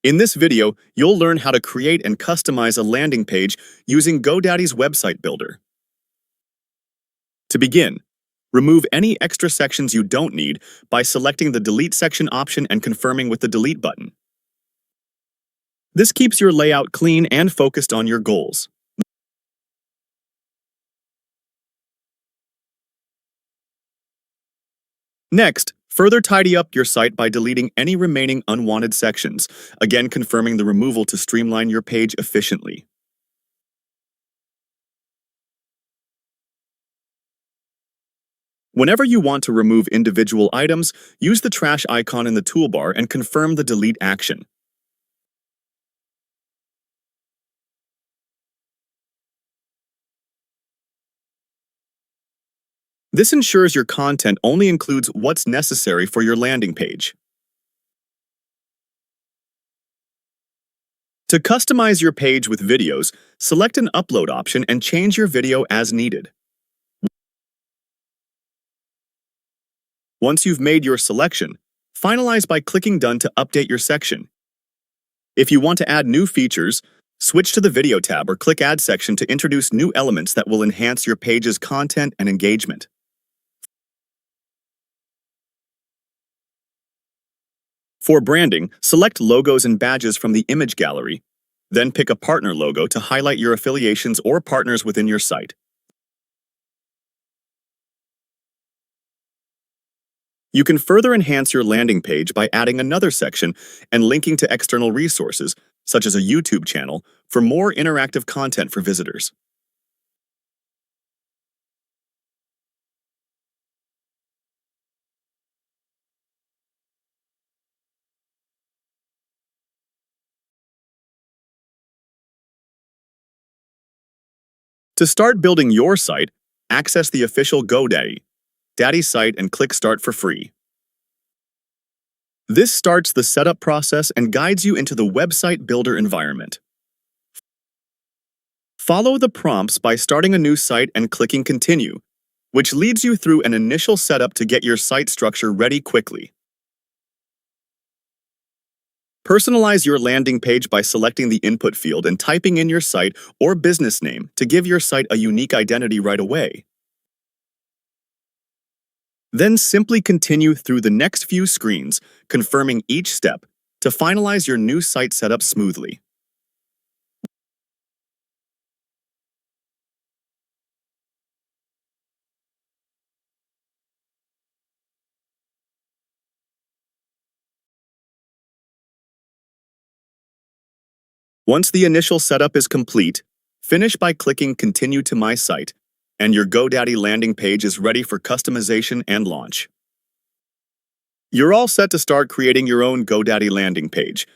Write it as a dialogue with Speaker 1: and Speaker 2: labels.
Speaker 1: In this video, you'll learn how to create and customize a landing page using Godaddy's website builder. To begin, remove any extra sections you don't need by selecting the Delete Section option and confirming with the Delete button. This keeps your layout clean and focused on your goals. Next, further tidy up your site by deleting any remaining unwanted sections, again confirming the removal to streamline your page efficiently. Whenever you want to remove individual items, use the trash icon in the toolbar and confirm the delete action. This ensures your content only includes what's necessary for your landing page. To customize your page with videos, select an upload option and change your video as needed. Once you've made your selection, finalize by clicking Done to update your section. If you want to add new features, switch to the Video tab or click Add section to introduce new elements that will enhance your page's content and engagement. For branding, select logos and badges from the image gallery. Then pick a partner logo to highlight your affiliations or partners within your site. You can further enhance your landing page by adding another section and linking to external resources, such as a YouTube channel, for more interactive content for visitors. To start building your site, access the official Godaddy site and click Start for free. This starts the setup process and guides you into the website builder environment. Follow the prompts by starting a new site and clicking Continue, which leads you through an initial setup to get your site structure ready quickly. Personalize your landing page by selecting the input field and typing in your site or business name to give your site a unique identity right away. Then simply continue through the next few screens, confirming each step to finalize your new site setup smoothly. Once the initial setup is complete, finish by clicking Continue to My Site, and your Godaddy landing page is ready for customization and launch. You're all set to start creating your own Godaddy landing page.